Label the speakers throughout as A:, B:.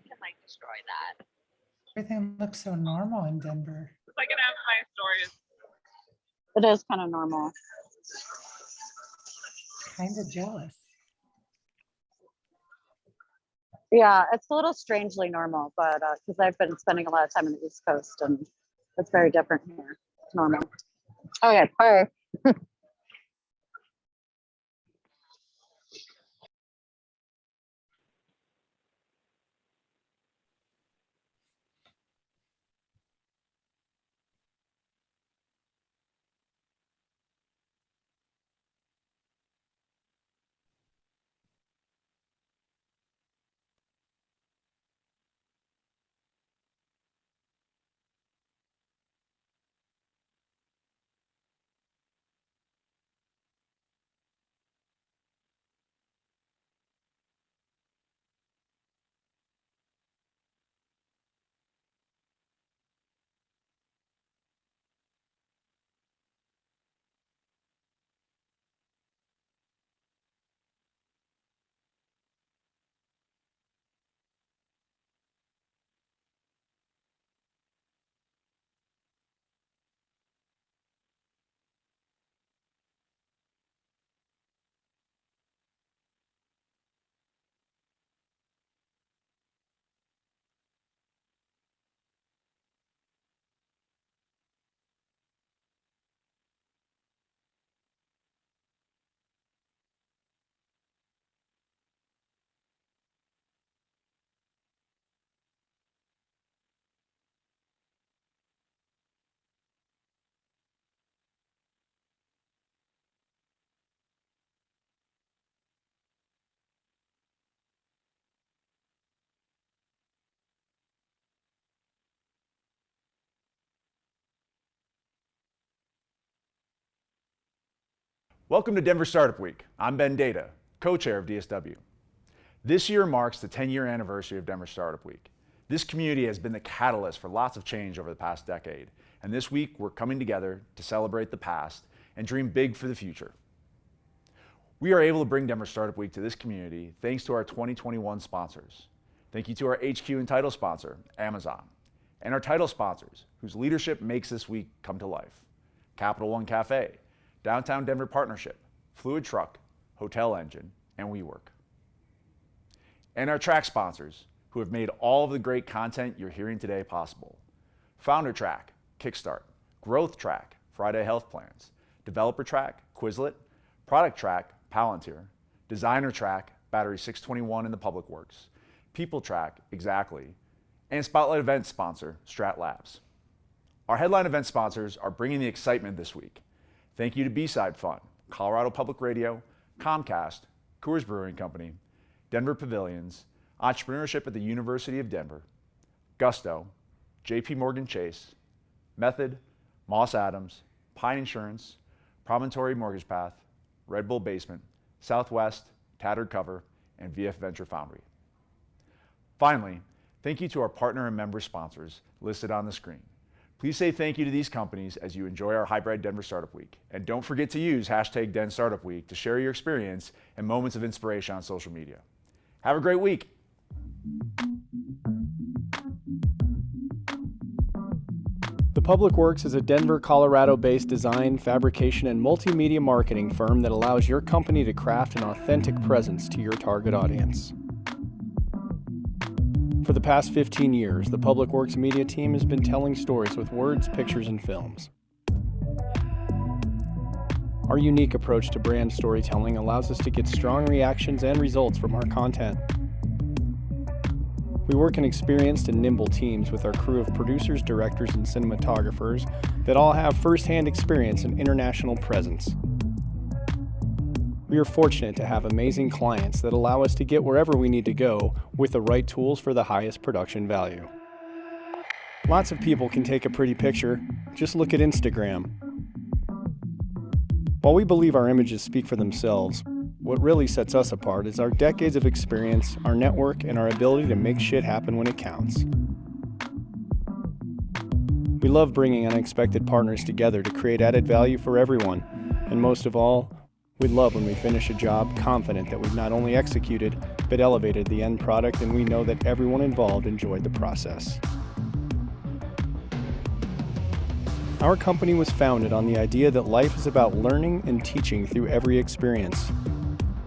A: can like destroy that.
B: Everything looks so normal in Denver.
C: If I can have my stories.
D: It is kind of normal.
B: Kind of jealous.
D: Yeah, it's a little strangely normal, but because I've been spending a lot of time on the East Coast and it's very different here. It's normal. Okay, bye.
E: Welcome to Denver Startup Week. I'm Ben Data, co-chair of DSW. This year marks the 10-year anniversary of Denver Startup Week. This community has been the catalyst for lots of change over the past decade, and this week we're coming together to celebrate the past and dream big for the future. We are able to bring Denver Startup Week to this community thanks to our 2021 sponsors. Thank you to our HQ and title sponsor, Amazon, and our title sponsors, whose leadership makes this week come to life. Capital One Cafe, Downtown Denver Partnership, Fluid Truck, Hotel Engine, and WeWork. And our track sponsors, who have made all of the great content you're hearing today possible. Founder Track, Kickstart, Growth Track, Friday Health Plans, Developer Track, Quizlet, Product Track, Palantir, Designer Track, Battery 621 in the Public Works, People Track, Exactly, and Spotlight event sponsor, Strat Labs. Our headline event sponsors are bringing the excitement this week. Thank you to B-Side Fun, Colorado Public Radio, Comcast, Coors Brewing Company, Denver Pavilions, Entrepreneurship at the University of Denver, Gusto, JP Morgan Chase, Method, Moss Adams, Pine Insurance, Promontory Mortgage Path, Red Bull Basement, Southwest, Tattered Cover, and VF Venture Foundry. Finally, thank you to our partner and member sponsors listed on the screen. Please say thank you to these companies as you enjoy our hybrid Denver Startup Week. And don't forget to use hashtag Den Startup Week to share your experience and moments of inspiration on social media. Have a great week.
F: The Public Works is a Denver, Colorado-based design, fabrication, and multimedia marketing firm that allows your company to craft an authentic presence to your target audience. For the past 15 years, the Public Works media team has been telling stories with words, pictures, and films. Our unique approach to brand storytelling allows us to get strong reactions and results from our content. We work in experienced and nimble teams with our crew of producers, directors, and cinematographers that all have first-hand experience and international presence. We are fortunate to have amazing clients that allow us to get wherever we need to go with the right tools for the highest production value. Lots of people can take a pretty picture. Just look at Instagram. While we believe our images speak for themselves, what really sets us apart is our decades of experience, our network, and our ability to make shit happen when it counts. We love bringing unexpected partners together to create added value for everyone, and most of all, we love when we finish a job confident that we've not only executed, but elevated the end product, and we know that everyone involved enjoyed the process. Our company was founded on the idea that life is about learning and teaching through every experience.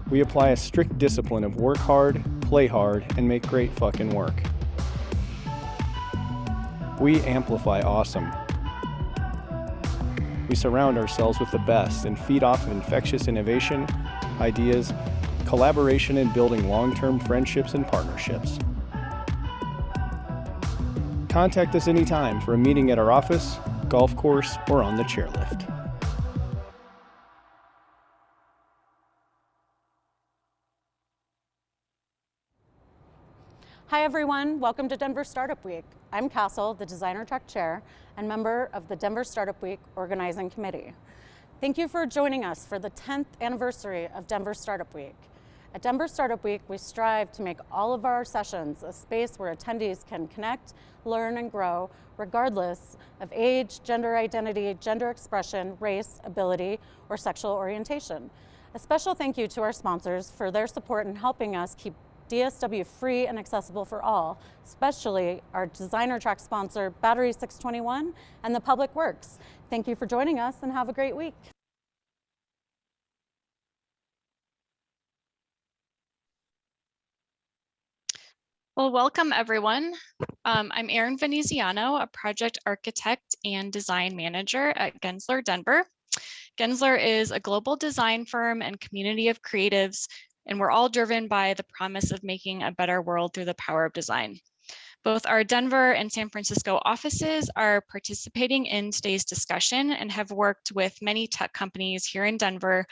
F: We apply a strict discipline of work hard, play hard, and make great fucking work. We amplify awesome. We surround ourselves with the best and feed off of infectious innovation, ideas, collaboration, and building long-term friendships and partnerships. Contact us anytime for a meeting at our office, golf course, or on the chairlift.
D: Hi everyone, welcome to Denver Startup Week. I'm Castle, the Designer Track Chair and member of the Denver Startup Week Organizing Committee. Thank you for joining us for the 10th anniversary of Denver Startup Week. At Denver Startup Week, we strive to make all of our sessions a space where attendees can connect, learn, and grow, regardless of age, gender identity, gender expression, race, ability, or sexual orientation. A special thank you to our sponsors for their support in helping us keep DSW free and accessible for all, especially our designer track sponsor, Battery 621, and the Public Works. Thank you for joining us and have a great week.
A: Well, welcome everyone. I'm Erin Vinezeano, a project architect and design manager at Gensler, Denver. Gensler is a global design firm and community of creatives, and we're all driven by the promise of making a better world through the power of design. Both our Denver and San Francisco offices are participating in today's discussion and have worked with many tech companies here in Denver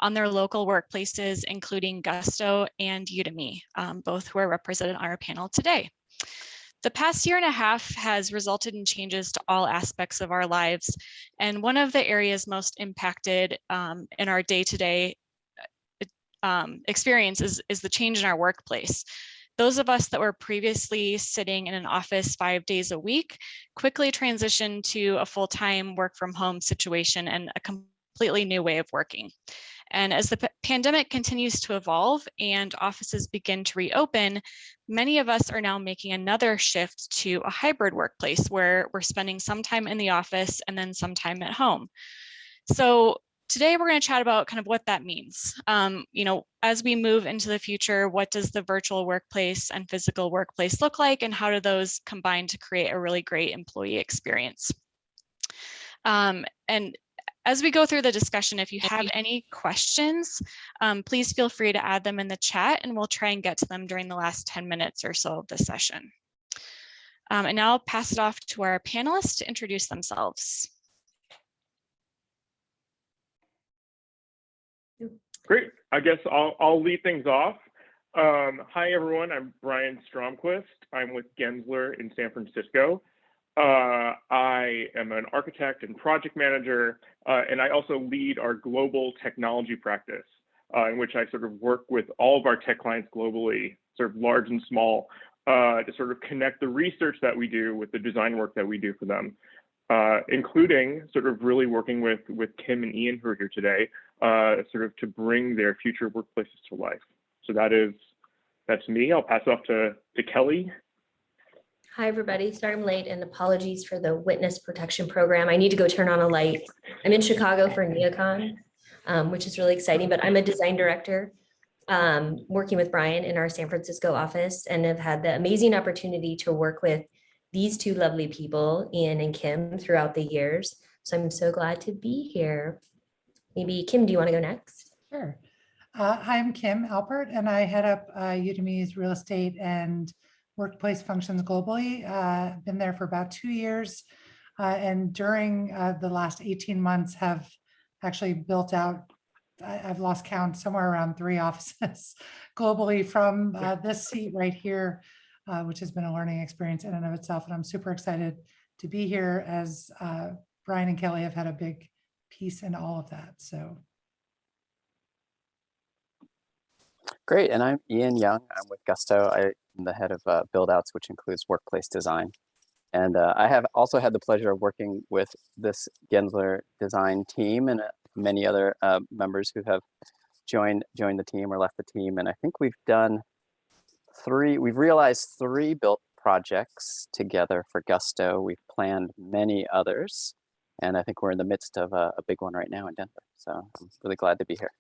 A: on their local workplaces, including Gusto and Udemy, both who are represented on our panel today. The past year and a half has resulted in changes to all aspects of our lives. And one of the areas most impacted in our day-to-day experience is the change in our workplace. Those of us that were previously sitting in an office 5 days a week quickly transitioned to a full-time work from home situation and a completely new way of working. And as the pandemic continues to evolve and offices begin to reopen, many of us are now making another shift to a hybrid workplace where we're spending some time in the office and then some time at home. So today we're going to chat about kind of what that means. As we move into the future, what does the virtual workplace and physical workplace look like, and how do those combine to create a really great employee experience? And as we go through the discussion, if you have any questions, please feel free to add them in the chat, and we'll try and get to them during the last 10 minutes or so of the session. And now I'll pass it off to our panelists to introduce themselves.
C: Great. I guess I'll lead things off. Hi, everyone. I'm Brian Stromquist. I'm with Gensler in San Francisco. I am an architect and project manager, and I also lead our global technology practice, in which I sort of work with all of our tech clients globally, sort of large and small, to sort of connect the research that we do with the design work that we do for them, including sort of really working with Kim and Ian, who are here today, sort of to bring their future workplaces to life. So that's me. I'll pass it off to Kelly.
G: Hi, everybody. Sorry I'm late, and apologies for the witness protection program. I need to go turn on a light. I'm in Chicago for NeoCon, which is really exciting, but I'm a design director working with Brian in our San Francisco office, and have had the amazing opportunity to work with these two lovely people, Ian and Kim, throughout the years. So I'm so glad to be here. Maybe Kim, do you want to go next?
B: Sure. Hi, I'm kim.alpert, and I head up Udemy's real estate and workplace functions globally. Been there for about 2 years, and during the last 18 months have actually built out, I've lost count, somewhere around 3 offices globally from this seat right here, which has been a learning experience in and of itself. And I'm super excited to be here, as Brian and Kelly have had a big piece in all of that. So.
H: Great, and I'm Ian.young. I'm with Gusto. I'm the head of build-outs, which includes workplace design. And I have also had the pleasure of working with this Gensler design team and many other members who have joined the team or left the team. And I think we've done we've realized 3 built projects together for Gusto. We've planned many others, and I think we're in the midst of a big one right now in Denver. So I'm really glad to be here.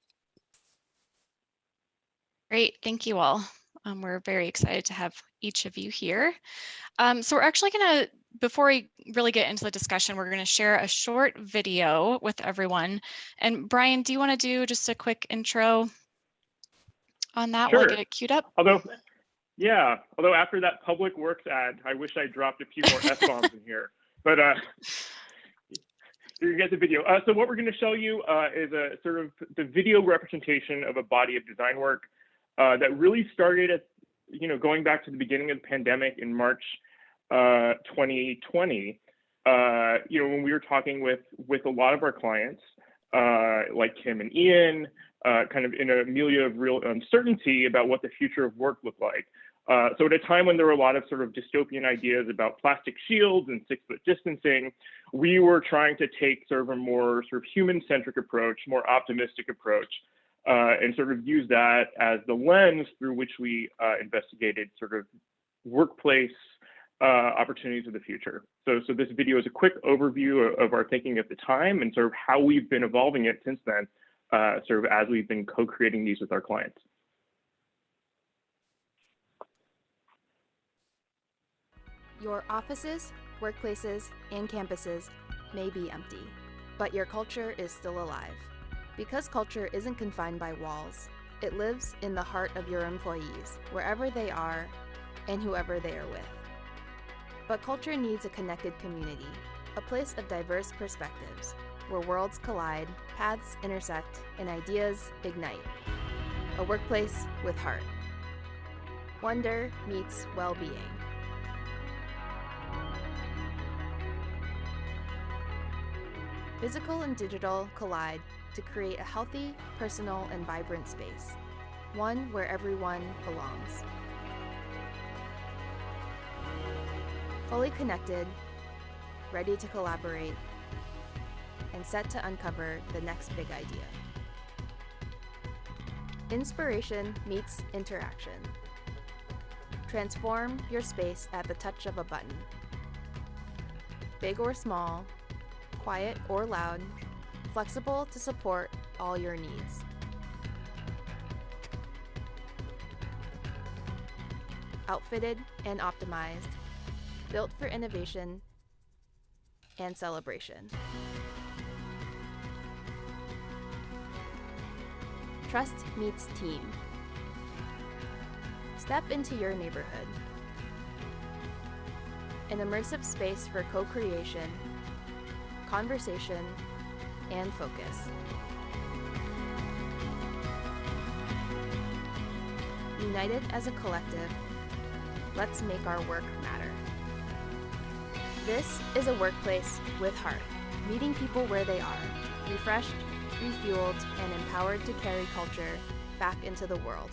A: Great, thank you all. We're very excited to have each of you here. So we're actually gonna, before we really get into the discussion, we're gonna share a short video with everyone. And Brian, do you wanna do just a quick intro on that while I get it queued up?
C: Although after that public works ad, I wish I dropped a few more F-bombs in here, but you get the video. So what we're going to show you is a sort of the video representation of a body of design work that really started at, going back to the beginning of the pandemic in March 2020. When we were talking with a lot of our clients, like Kim and Ian, kind of in a milieu of real uncertainty about what the future of work looked like. So at a time when there were a lot of sort of dystopian ideas about plastic shields and 6-foot distancing, we were trying to take sort of a more sort of human-centric approach, more optimistic approach, and sort of use that as the lens through which we investigated sort of workplace opportunities of the future. So this video is a quick overview of our thinking at the time and sort of how we've been evolving it since then, sort of as we've been co-creating these with our clients.
I: Your offices, workplaces, and campuses may be empty, but your culture is still alive. Because culture isn't confined by walls, it lives in the heart of your employees, wherever they are and whoever they are with. But culture needs a connected community, a place of diverse perspectives, where worlds collide, paths intersect, and ideas ignite. A workplace with heart. Wonder meets well-being. Physical and digital collide to create a healthy, personal, and vibrant space, one where everyone belongs. Fully connected, ready to collaborate, and set to uncover the next big idea. Inspiration meets interaction. Transform your space at the touch of a button. Big or small, quiet or loud, flexible to support all your needs. Outfitted and optimized, built for innovation and celebration. Trust meets team. Step into your neighborhood. An immersive space for co-creation, conversation, and focus. United as a collective, let's make our work matter. This is a workplace with heart, meeting people where they are, refreshed, refueled, and empowered to carry culture back into the world.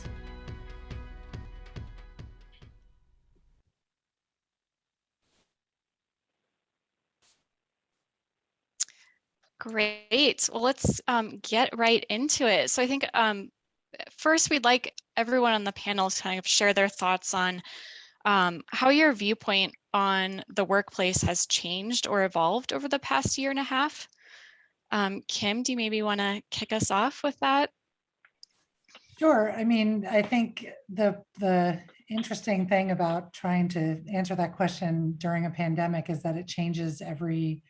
A: Great. Well, let's get right into it. So I think first we'd like everyone on the panel to kind of share their thoughts on how your viewpoint on the workplace has changed or evolved over the past year and a half. Kim, do you maybe want to kick us off with that?
B: Sure. I mean, I think the interesting thing about trying to answer that question during a pandemic is that it changes every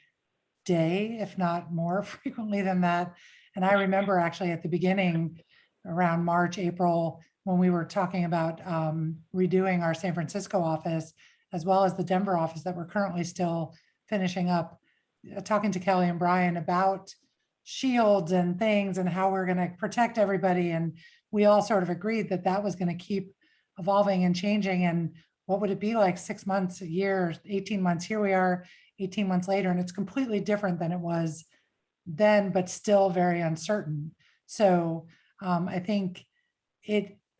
B: day, if not more frequently than that. And I remember actually at the beginning, around March, April, when we were talking about redoing our San Francisco office, as well as the Denver office that we're currently still finishing up, talking to Kelly and Brian about shields and things and how we're going to protect everybody. And we all sort of agreed that that was going to keep evolving and changing. And what would it be like 6 months, a year, 18 months? Here we are 18 months later, and it's completely different than it was then, but still very uncertain. So I think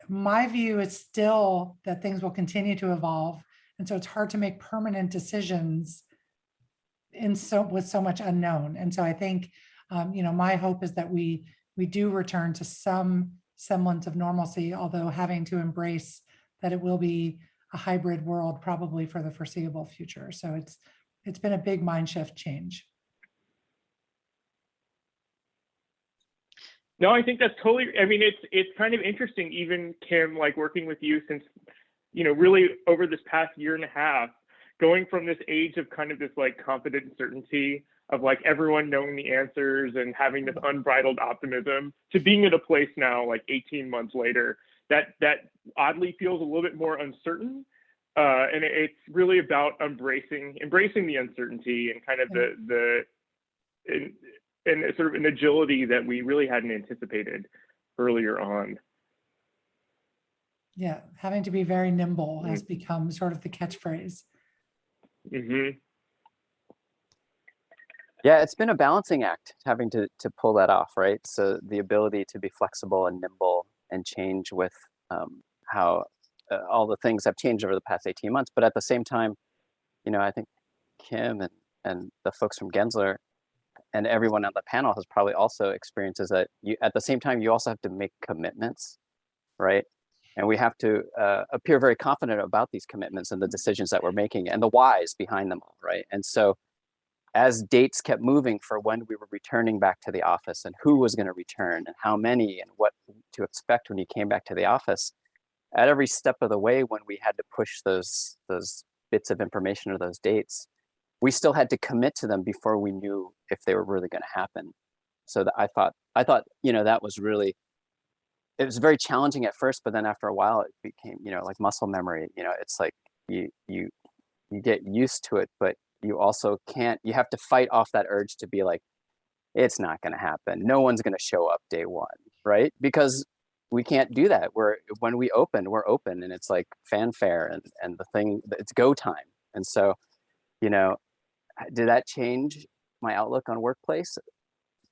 B: my view is still that things will continue to evolve. And so it's hard to make permanent decisions with so much unknown. And so I think, my hope is that we do return to some semblance of normalcy, although having to embrace that it will be a hybrid world probably for the foreseeable future. So it's been a big mind shift change.
C: No, I think that's totally, I mean, it's kind of interesting, even Kim, like working with you since, you know, really over this past year and a half, going from this age of kind of this like confident certainty of like everyone knowing the answers and having this unbridled optimism to being at a place now, like 18 months later, that oddly feels a little bit more uncertain. And it's really about embracing the uncertainty and kind of and sort of an agility that we really hadn't anticipated earlier on.
B: Yeah, having to be very nimble has become sort of the catchphrase.
C: Mm-hmm.
H: Yeah, it's been a balancing act having to pull that off, right? So the ability to be flexible and nimble and change with how all the things have changed over the past 18 months. But at the same time, you know, I think Kim and the folks from Gensler and everyone on the panel has probably also experienced is that you, at the same time, you also have to make commitments, right? And we have to appear very confident about these commitments and the decisions that we're making and the whys behind them all, right? And so as dates kept moving for when we were returning back to the office and who was going to return and how many and what to expect when you came back to the office, at every step of the way when we had to push those bits of information or those dates, we still had to commit to them before we knew if they were really going to happen. So that I thought, you know, that was really, it was very challenging at first, but then after a while it became, you know, like muscle memory. You know, it's like you get used to it, but you also can't, you have to fight off that urge to be like, it's not going to happen. No one's going to show up day one, right? Because we can't do that. When we open, we're open and it's like fanfare and the thing, it's go time. And so, you know, did that change my outlook on workplace?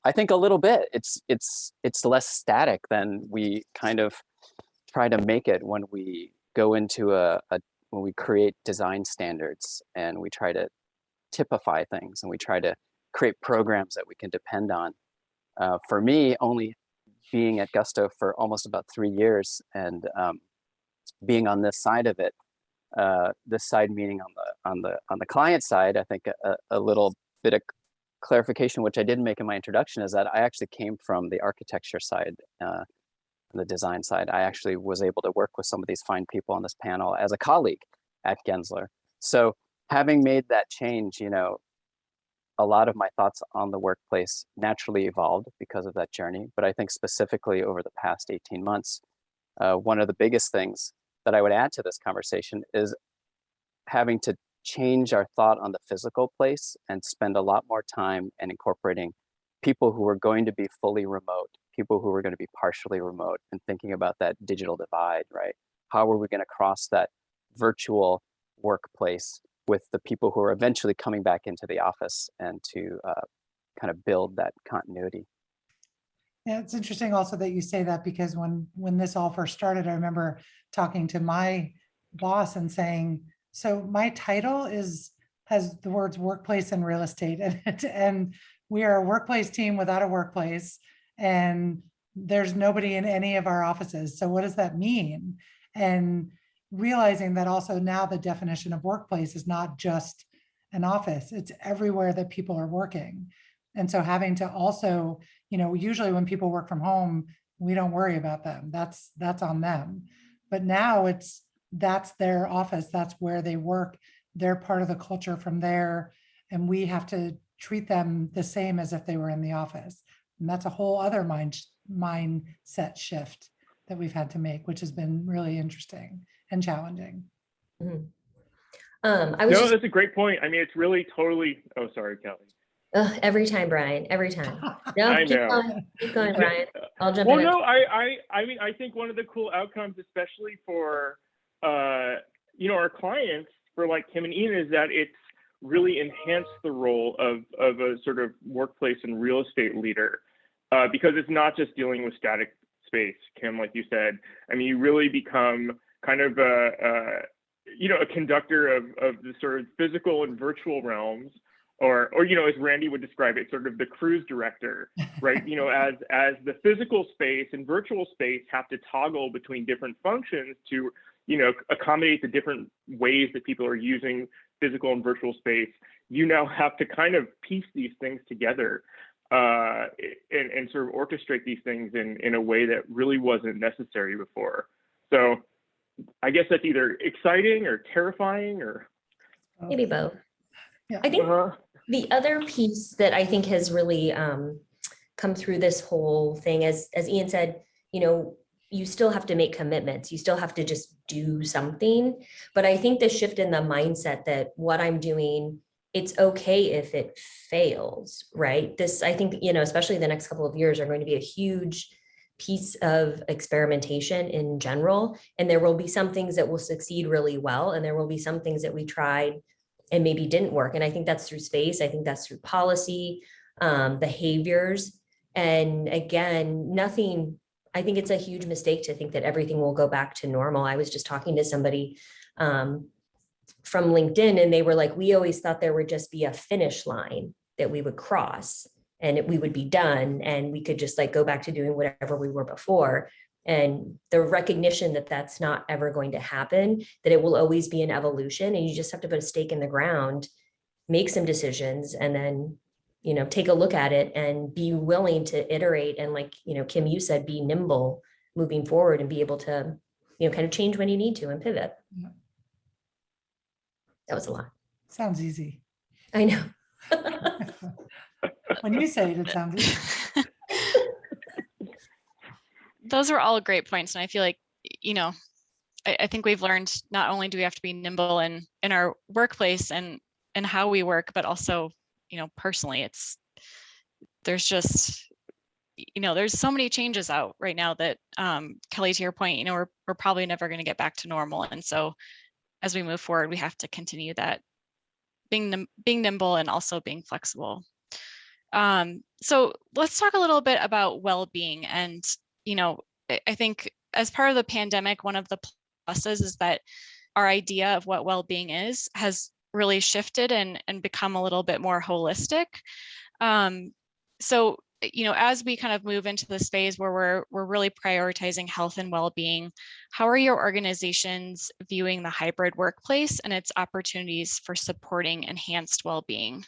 H: I think a little bit. It's less static than we kind of try to make it when we go into when we create design standards and we try to typify things and we try to create programs that we can depend on. For me, only being at Gusto for almost about 3 years and being on this side of it, this side meaning on the client side, I think a little bit of clarification, which I didn't make in my introduction, is that I actually came from the architecture side, the design side. I actually was able to work with some of these fine people on this panel as a colleague at Gensler. So having made that change, you know, a lot of my thoughts on the workplace naturally evolved because of that journey. But I think specifically over the past 18 months, one of the biggest things that I would add to this conversation is having to change our thought on the physical place and spend a lot more time and incorporating people who are going to be fully remote, people who are going to be partially remote, and thinking about that digital divide, right? How are we going to cross that virtual workplace with the people who are eventually coming back into the office and to kind of build that continuity?
B: Yeah, it's interesting also that you say that, because when this all first started, I remember talking to my boss and saying, so my title has the words workplace and real estate in it, and we are a workplace team without a workplace, and there's nobody in any of our offices. So what does that mean? And realizing that also now the definition of workplace is not just an office, it's everywhere that people are working. And so having to also, you know, usually when people work from home, we don't worry about them. That's on them. But now that's their office, that's where they work. They're part of the culture from there. And we have to treat them the same as if they were in the office. And that's a whole other mindset shift that we've had to make, which has been really interesting and challenging.
G: Mm-hmm.
C: That's a great point. I mean, it's really totally, oh, sorry, Kelly.
G: Every time, Brian, every time. No,
C: I know.
G: Keep going, Brian. I'll jump in.
C: Well, no, I mean, I think one of the cool outcomes, especially for, you know, our clients, for like Kim and Ian, is that it's really enhanced the role of a sort of workplace and real estate leader, because it's not just dealing with static space, Kim, like you said. I mean, you really become kind of you know, a conductor of the sort of physical and virtual realms, or you know, as Randy would describe it, sort of the cruise director, right? You know, as the physical space and virtual space have to toggle between different functions to accommodate the different ways that people are using physical and virtual space, you now have to kind of piece these things together and sort of orchestrate these things in a way that really wasn't necessary before. So I guess that's either exciting or terrifying or
G: maybe both.
B: Yeah.
G: I think the other piece that I think has really come through this whole thing, as Ian said, you still have to make commitments. You still have to just do something. But I think the shift in the mindset that what I'm doing, it's okay if it fails, right? This, I think, especially the next couple of years are going to be a huge piece of experimentation in general. And there will be some things that will succeed really well. And there will be some things that we tried and maybe didn't work. And I think that's through space. I think that's through policy, behaviors. And again, I think it's a huge mistake to think that everything will go back to normal. I was just talking to somebody from LinkedIn, and they were like, we always thought there would just be a finish line that we would cross and we would be done. And we could just like go back to doing whatever we were before. And the recognition that that's not ever going to happen, that it will always be an evolution. And you just have to put a stake in the ground, make some decisions, and then take a look at it and be willing to iterate. And like, Kim, you said, be nimble moving forward and be able to, kind of change when you need to and pivot.
B: Yeah.
G: That was a lot.
B: Sounds easy.
G: I know.
B: When you say it, it sounds easy.
A: Those are all great points. And I feel like, I think we've learned not only do we have to be nimble in our workplace and how we work, but also personally, there's just, there's so many changes out right now that Kelly, to your point, we're probably never going to get back to normal. And so as we move forward, we have to continue that being nimble and also being flexible. So let's talk a little bit about well-being. And, I think as part of the pandemic, one of the pluses is that our idea of what well-being has really shifted and become a little bit more holistic. So, as we kind of move into this phase where we're really prioritizing health and well-being, how are your organizations viewing the hybrid workplace and its opportunities for supporting enhanced well-being?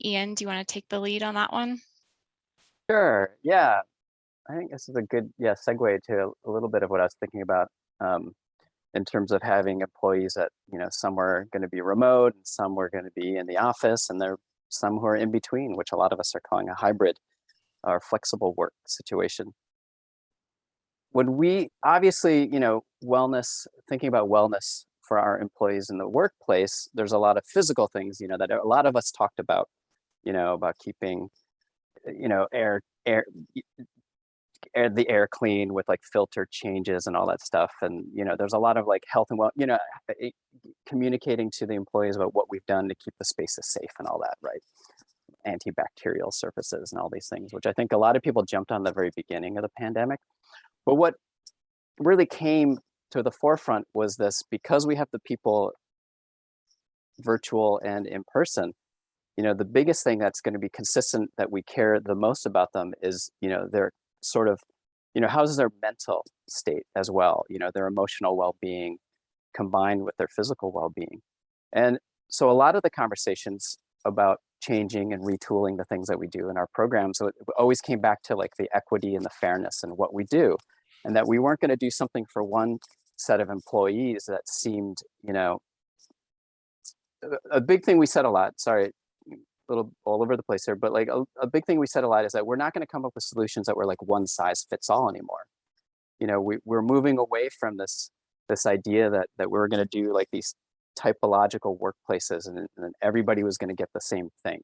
A: Ian, do you want to take the lead on that one?
H: Sure. Yeah. I think this is a good segue to a little bit of what I was thinking about in terms of having employees that, some were going to be remote and some were going to be in the office, and there are some who are in between, which a lot of us are calling a hybrid or flexible work situation. When we obviously, wellness, thinking about wellness for our employees in the workplace, there's a lot of physical things, that a lot of us talked about, about keeping, the air clean with like filter changes and all that stuff. And, there's a lot of like health and well, communicating to the employees about what we've done to keep the spaces safe and all that, right? Antibacterial surfaces and all these things, which I think a lot of people jumped on the very beginning of the pandemic. But what really came to the forefront was this, because we have the people virtual and in person, the biggest thing that's going to be consistent that we care the most about them is, their sort of, how's their mental state as well, their emotional well-being combined with their physical well-being. And so a lot of the conversations about changing and retooling the things that we do in our programs, so it always came back to like the equity and the fairness in what we do, and that we weren't going to do something for one set of employees that seemed, a big thing we said a lot, sorry, little all over the place here, but like a big thing we said a lot is that we're not going to come up with solutions that were like one size fits all anymore. We're moving away from this idea that we're going to do like these typological workplaces and everybody was going to get the same thing,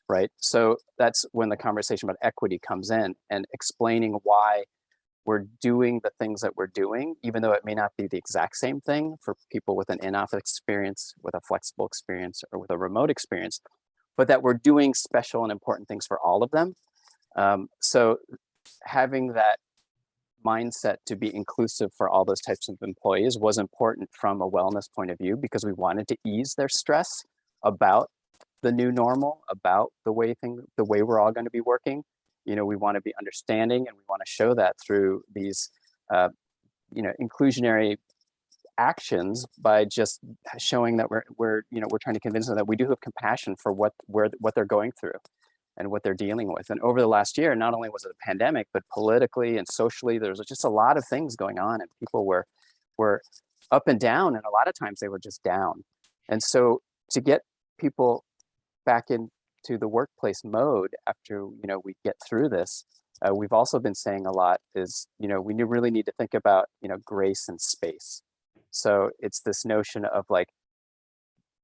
H: right? So that's when the conversation about equity comes in, and explaining why we're doing the things that we're doing, even though it may not be the exact same thing for people with an in-office experience, with a flexible experience, or with a remote experience, but that we're doing special and important things for all of them. So having that mindset to be inclusive for all those types of employees was important from a wellness point of view, because we wanted to ease their stress about the new normal, about the way we're all going to be working. We want to be understanding, and we want to show that through these inclusionary actions by just showing that we're trying to convince them that we do have compassion for what they're going through and what they're dealing with. And over the last year, not only was it a pandemic, but politically and socially, there was just a lot of things going on, and people were up and down, and a lot of times they were just down. And so to get people back into the workplace mode after we get through this, we've also been saying a lot is we really need to think about grace and space. So it's this notion of like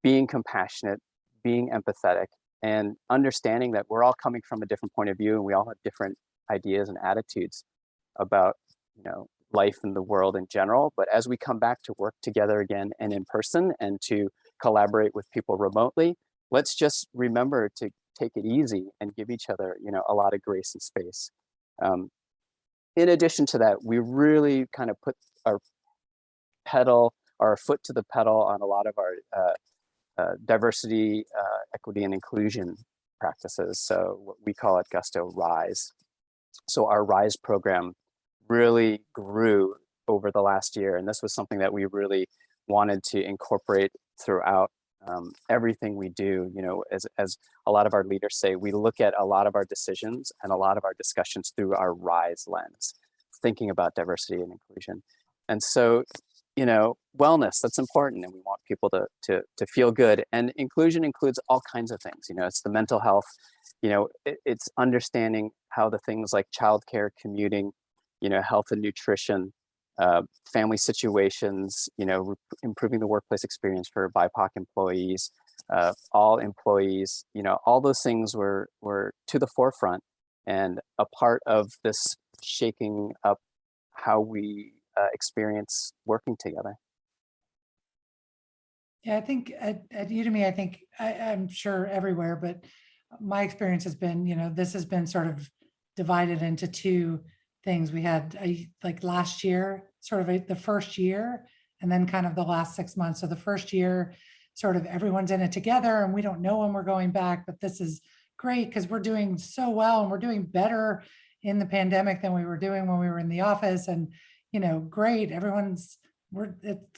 H: being compassionate, being empathetic, and understanding that we're all coming from a different point of view, and we all have different ideas and attitudes about life and the world in general. But as we come back to work together again and in person, and to collaborate with people remotely, let's just remember to take it easy and give each other a lot of grace and space. In addition to that, we really kind of put our foot to the pedal on a lot of our diversity, equity, and inclusion practices. So what we call at Gusto RISE. So our RISE program really grew over the last year, and this was something that we really wanted to incorporate throughout everything we do. As a lot of our leaders say, we look at a lot of our decisions and a lot of our discussions through our RISE lens, thinking about diversity and inclusion. And so wellness, that's important, and we want people to feel good. And inclusion includes all kinds of things. It's the mental health, it's understanding how the things like childcare, commuting, health and nutrition, family situations, improving the workplace experience for BIPOC employees, all employees, all those things were to the forefront and a part of this shaking up how we experience working together.
B: Yeah, I think at Udemy, I'm sure everywhere, but my experience has been, this has been sort of divided into two things. We had like last year, sort of the first year, and then kind of the last 6 months. So the first year, sort of everyone's in it together, and we don't know when we're going back, but this is great because we're doing so well, and we're doing better in the pandemic than we were doing when we were in the office. And great, it's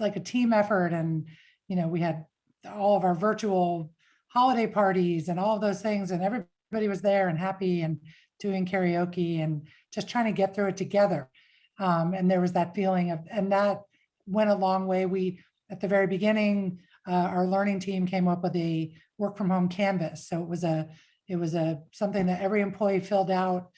B: like a team effort. And we had all of our virtual holiday parties and all of those things, and everybody was there and happy and doing karaoke and just trying to get through it together. And there was that feeling of, and that went a long way. We, at the very beginning, our learning team came up with a work from home canvas. So it was something that every employee filled out,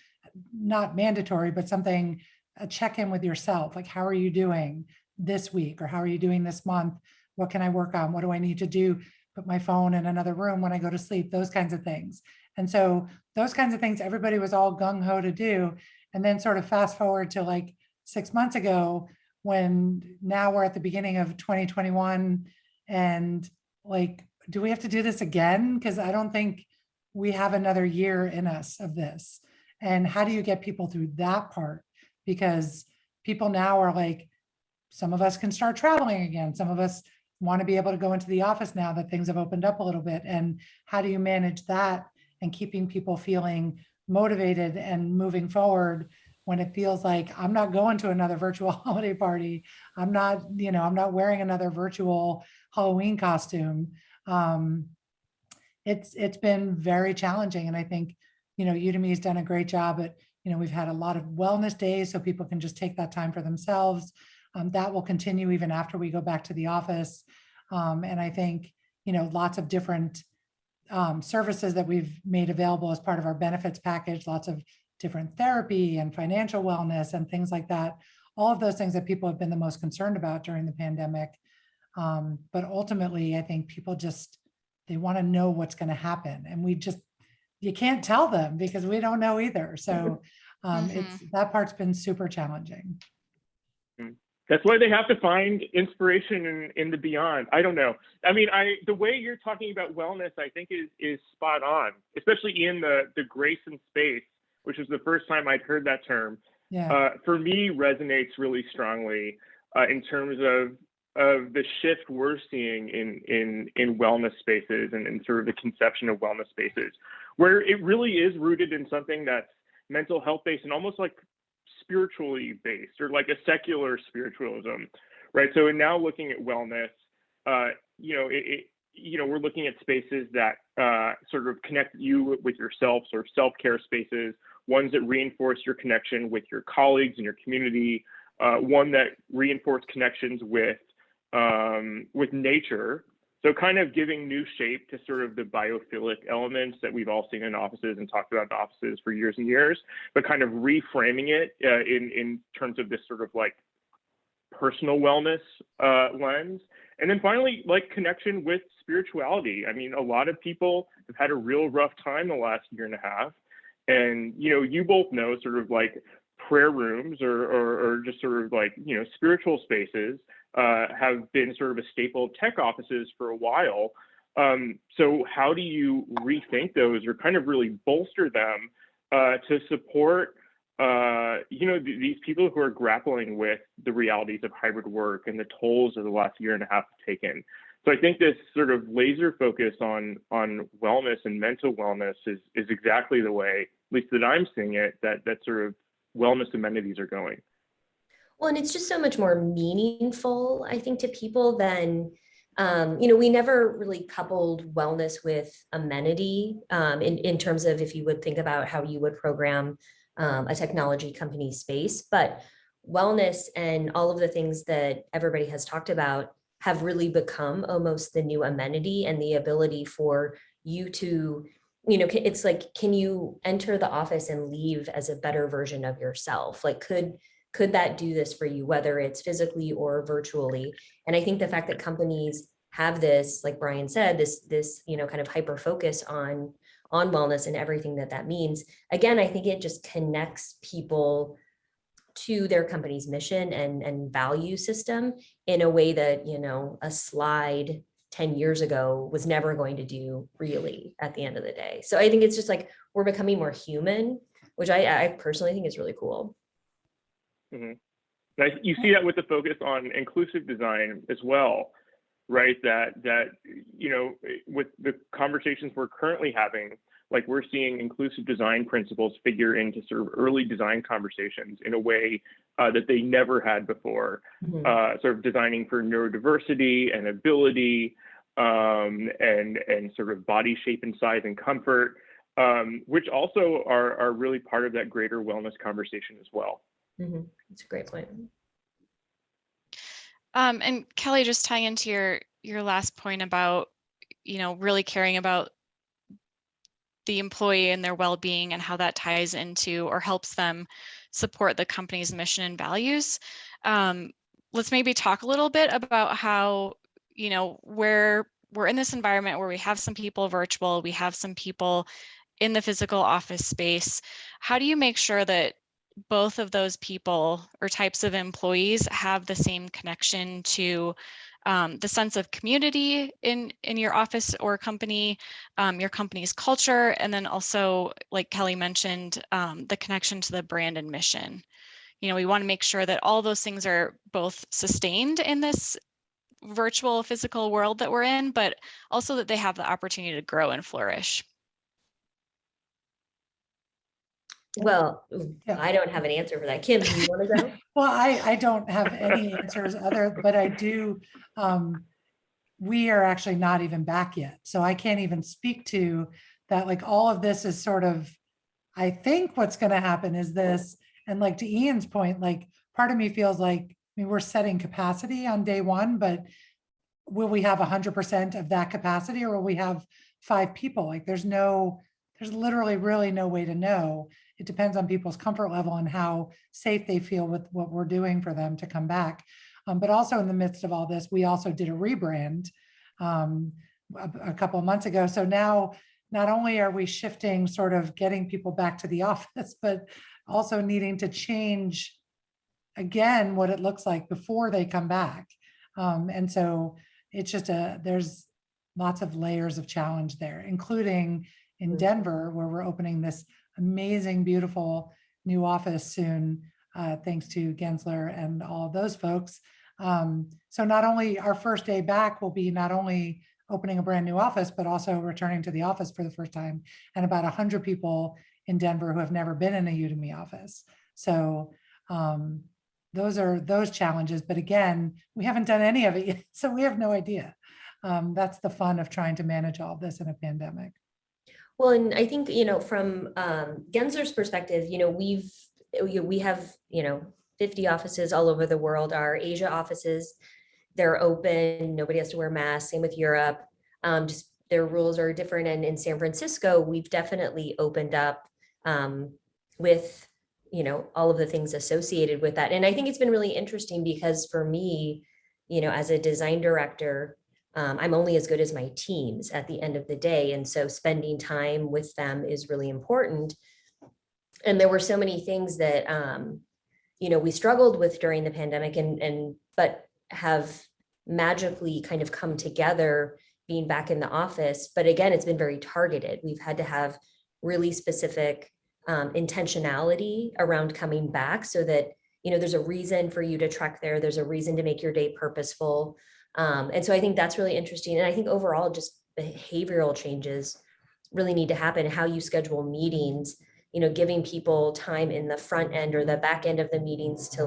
B: not mandatory, but something, a check-in with yourself, like, how are you doing this week, or how are you doing this month? What can I work on? What do I need to do? Put my phone in another room when I go to sleep, those kinds of things. And so those kinds of things, everybody was all gung-ho to do. And then sort of fast forward to like 6 months ago, when now we're at the beginning of 2021, and like, do we have to do this again? Because I don't think we have another year in us of this. And how do you get people through that part? Because people now are like, some of us can start traveling again. Some of us want to be able to go into the office now that things have opened up a little bit. And how do you manage that and keeping people feeling motivated and moving forward when it feels like, I'm not going to another virtual holiday party. I'm not wearing another virtual Halloween costume. It's been very challenging. And I think, Udemy has done a great job at, we've had a lot of wellness days so people can just take that time for themselves. That will continue even after we go back to the office. And I think, lots of different services that we've made available as part of our benefits package, lots of different therapy and financial wellness and things like that. All of those things that people have been the most concerned about during the pandemic. But ultimately, I think people they want to know what's going to happen. And you can't tell them because we don't know either. So that part's been super challenging.
C: That's why they have to find inspiration in the beyond. I don't know. I mean, the way you're talking about wellness, I think is spot on, especially in the grace and space, which is the first time I'd heard that term.
B: Yeah.
C: For me, resonates really strongly in terms of the shift we're seeing in wellness spaces and sort of the conception of wellness spaces, where it really is rooted in something that's mental health based and almost like spiritually based, or like a secular spiritualism, right? So in now looking at wellness, we're looking at spaces that sort of connect you with yourself, sort of self-care spaces, ones that reinforce your connection with your colleagues and your community, one that reinforce connections with nature. So kind of giving new shape to sort of the biophilic elements that we've all seen in offices and talked about in offices for years and years, but kind of reframing it in terms of this sort of like personal wellness lens. And then finally, like connection with spirituality. I mean, a lot of people have had a real rough time the last year and a half. And, you both know sort of like prayer rooms or just sort of like, spiritual spaces have been sort of a staple of tech offices for a while. So how do you rethink those or kind of really bolster them to support these people who are grappling with the realities of hybrid work and the tolls of the last year and a half have taken? So I think this sort of laser focus on wellness and mental wellness is exactly the way, at least that I'm seeing it, that sort of wellness amenities are going.
G: Well, and it's just so much more meaningful, I think, to people than, we never really coupled wellness with amenity in terms of if you would think about how you would program a technology company space. But wellness and all of the things that everybody has talked about have really become almost the new amenity, and the ability for you to, it's like, can you enter the office and leave as a better version of yourself? Like, could that do this for you, whether it's physically or virtually? And I think the fact that companies have this, like Brian said, this kind of hyper focus on wellness and everything that means, again, I think it just connects people to their company's mission and value system in a way that, a slide 10 years ago was never going to do, really, at the end of the day. So I think it's just like we're becoming more human, which I personally think is really cool.
C: Mm-hmm. You see that with the focus on inclusive design as well, right? That with the conversations we're currently having, like we're seeing inclusive design principles figure into sort of early design conversations in a way that they never had before.
G: Mm-hmm.
C: Sort of designing for neurodiversity and ability, and sort of body shape and size and comfort, which also are really part of that greater wellness conversation as well.
G: Mm-hmm. That's a great point.
A: And Kelly, just tying into your last point about, really caring about the employee and their well-being and how that ties into or helps them support the company's mission and values. Let's maybe talk a little bit about how, we're in this environment where we have some people virtual, we have some people in the physical office space. How do you make sure that both of those people or types of employees have the same connection to the sense of community in your office or company, your company's culture, and then also, like Kelly mentioned, the connection to the brand and mission? We want to make sure that all those things are both sustained in this virtual physical world that we're in, but also that they have the opportunity to grow and flourish.
G: Well,
B: Yeah.
G: I don't have an answer for that. Kim, do you want to go?
B: Well, I don't have any answers but I do. We are actually not even back yet. So I can't even speak to that. Like, all of this is sort of, I think what's going to happen is this. And like to Ian's point, like part of me feels like, we're setting capacity on day one, but will we have 100% of that capacity, or will we have 5 people? Like there's literally really no way to know. It depends on people's comfort level and how safe they feel with what we're doing for them to come back. But also in the midst of all this, we also did a rebrand a couple of months ago. So now not only are we shifting, sort of getting people back to the office, but also needing to change again what it looks like before they come back. And so it's just there's lots of layers of challenge there, including in Denver, where we're opening this amazing, beautiful new office soon, thanks to Gensler and all of those folks. So not only our first day back will be not only opening a brand new office, but also returning to the office for the first time, and about 100 people in Denver who have never been in a Udemy office. So Those are those challenges. But again, we haven't done any of it yet, so we have no idea. That's the fun of trying to manage all of this in a pandemic.
G: Well, and I think, from Gensler's perspective, we have, 50 offices all over the world. Our Asia offices, they're open. Nobody has to wear masks. Same with Europe. Just their rules are different. And in San Francisco, we've definitely opened up with, all of the things associated with that. And I think it's been really interesting because for me, as a design director, I'm only as good as my teams at the end of the day. And so spending time with them is really important. And there were so many things that, we struggled with during the pandemic but have magically kind of come together being back in the office. But again, it's been very targeted. We've had to have really specific intentionality around coming back so that, there's a reason for you to trek there. There's a reason to make your day purposeful. And so I think that's really interesting. And I think overall, just behavioral changes really need to happen. How you schedule meetings, giving people time in the front end or the back end of the meetings to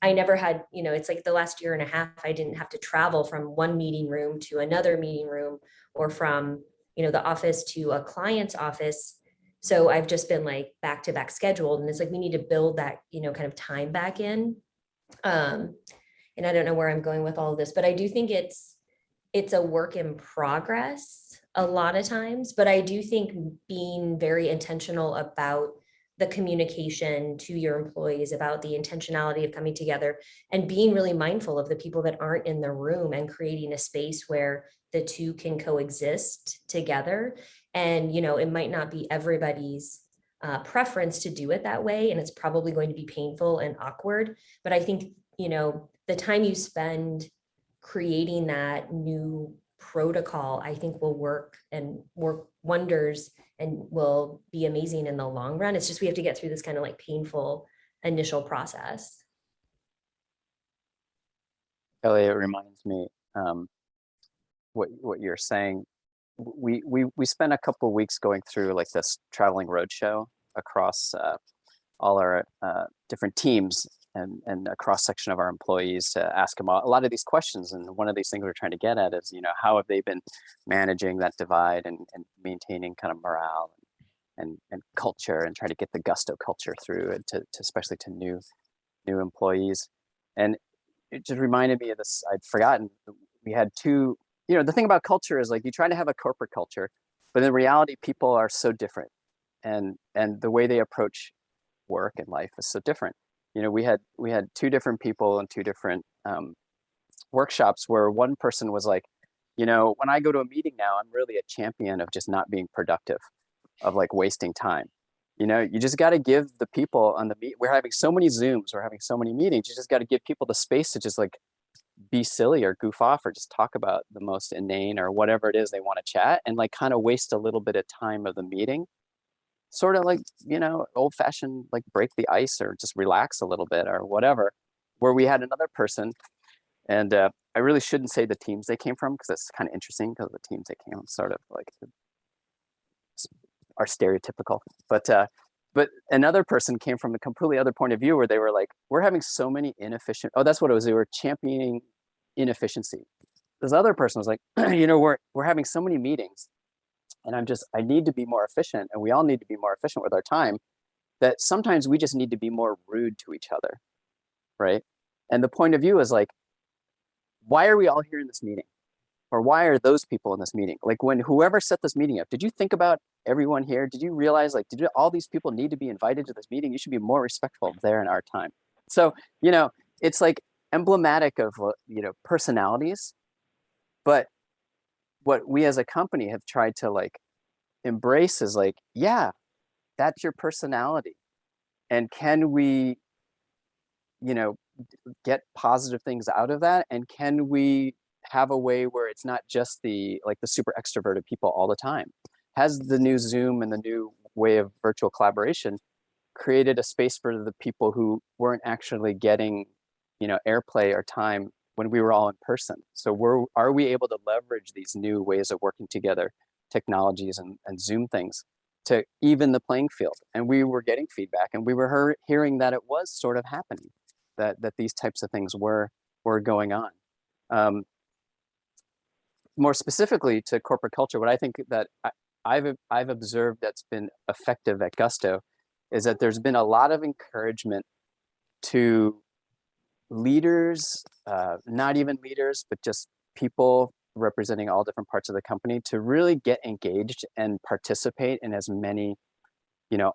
G: I never had, it's like the last year and a half, I didn't have to travel from one meeting room to another meeting room or from, the office to a client's office. So I've just been like back to back scheduled. And it's like, we need to build that, kind of time back in. And I don't know where I'm going with all of this, but I do think it's a work in progress a lot of times, but I do think being very intentional about the communication to your employees, about the intentionality of coming together and being really mindful of the people that aren't in the room and creating a space where the two can coexist together. And, it might not be everybody's preference to do it that way. And it's probably going to be painful and awkward, but I think, the time you spend creating that new protocol, I think will work wonders and will be amazing in the long run. It's just, we have to get through this kind of like painful initial process.
H: Ellie, it reminds me what you're saying. We spent a couple of weeks going through like this traveling roadshow across all our different teams and a cross section of our employees to ask them a lot of these questions. And one of these things we're trying to get at is, how have they been managing that divide and maintaining kind of morale and culture and trying to get the Gusto culture through it to especially to new employees. And it just reminded me of this. I'd forgotten we had two, the thing about culture is like you try to have a corporate culture, but in reality, people are so different and the way they approach work and life is so different. We had two different people in two different workshops where one person was like, when I go to a meeting now, I'm really a champion of just not being productive, of like wasting time. You just got to give the people on the meet. We're having so many Zooms, we're having so many meetings. You just got to give people the space to just like be silly or goof off or just talk about the most inane or whatever it is they want to chat and like kind of waste a little bit of time of the meeting. Sort of like, old fashioned, like break the ice or just relax a little bit or whatever, where we had another person. And I really shouldn't say the teams they came from because it's kind of interesting because the teams they came from sort of like are stereotypical. But another person came from a completely other point of view where they were like, we're having so many inefficient, that's what it was. They were championing inefficiency. This other person was like, we're having so many meetings. And I need to be more efficient, and we all need to be more efficient with our time, that sometimes we just need to be more rude to each other, right? And the point of view is like, why are we all here in this meeting? Or why are those people in this meeting? Like when whoever set this meeting up, did you think about everyone here? Did you realize like, all these people need to be invited to this meeting? You should be more respectful of their and our time. So, it's like emblematic of, personalities, but what we as a company have tried to like embrace is like, yeah, that's your personality. And can we, get positive things out of that? And can we have a way where it's not just the super extroverted people all the time? Has the new Zoom and the new way of virtual collaboration created a space for the people who weren't actually getting, airplay or time when we were all in person? So are we able to leverage these new ways of working together, technologies and Zoom things, to even the playing field. And we were getting feedback, and we were hearing that it was sort of happening, that these types of things were going on. More specifically to corporate culture, what I think that I've observed that's been effective at Gusto is that there's been a lot of encouragement to leaders, not even leaders, but just people representing all different parts of the company to really get engaged and participate in as many,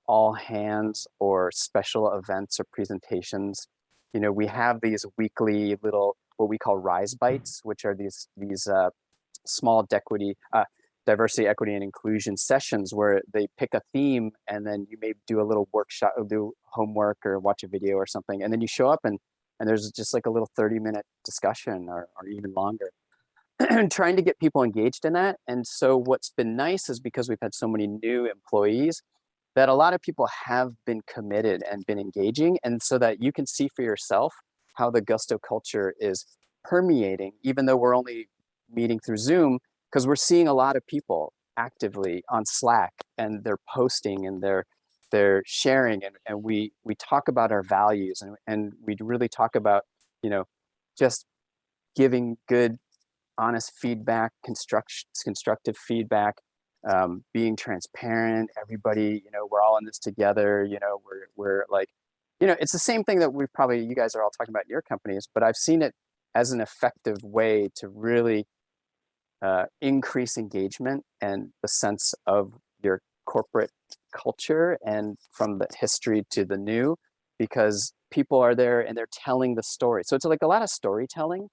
H: all hands or special events or presentations. We have these weekly little, what we call Rise Bites, which are these small diversity, equity, and inclusion sessions where they pick a theme, and then you may do a little workshop, or do homework, or watch a video or something, and then you show up and there's just like a little 30-minute discussion or even longer, trying to get people engaged in that. And so what's been nice is, because we've had so many new employees, that a lot of people have been committed and been engaging, and so that you can see for yourself how the Gusto culture is permeating, even though we're only meeting through Zoom, because we're seeing a lot of people actively on Slack, and they're posting, and they're sharing, and we talk about our values, and we really talk about, just giving good, honest feedback, constructive feedback, being transparent. Everybody, we're all in this together. We're like, it's the same thing that you guys are all talking about in your companies, but I've seen it as an effective way to really increase engagement and the sense of your corporate culture, and from the history to the new, because people are there and they're telling the story. So it's like a lot of storytelling.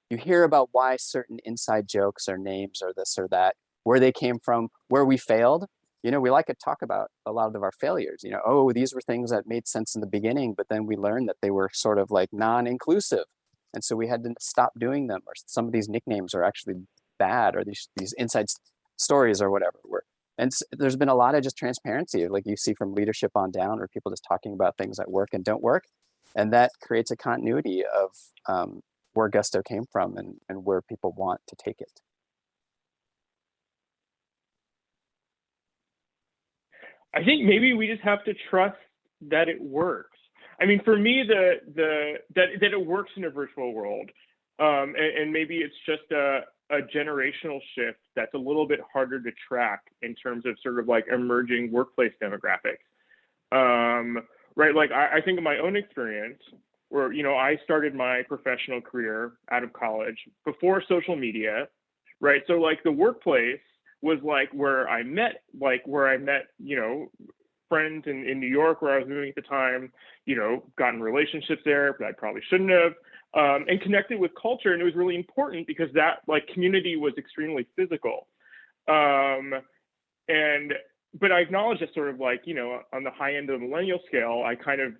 H: You hear about why certain inside jokes or names or this or that, where they came from, where we failed. We like to talk about a lot of our failures. These were things that made sense in the beginning, but then we learned that they were sort of like non-inclusive, and so we had to stop doing them. Or some of these nicknames are actually bad, or these inside stories or whatever. And there's been a lot of just transparency, like you see from leadership on down, or people just talking about things that work and don't work. And that creates a continuity of where Gusto came from and where people want to take it.
C: I think maybe we just have to trust that it works. I mean, for me, that it works in a virtual world, and maybe it's just a generational shift that's a little bit harder to track in terms of sort of like emerging workplace demographics, right? Like I think of my own experience, where I started my professional career out of college before social media, right? So like the workplace was like where I met friends in New York, where I was moving at the time, gotten relationships there, but I probably shouldn't have, and connected with culture. And it was really important because that like community was extremely physical. But I acknowledge that sort of like, on the high end of the millennial scale, I kind of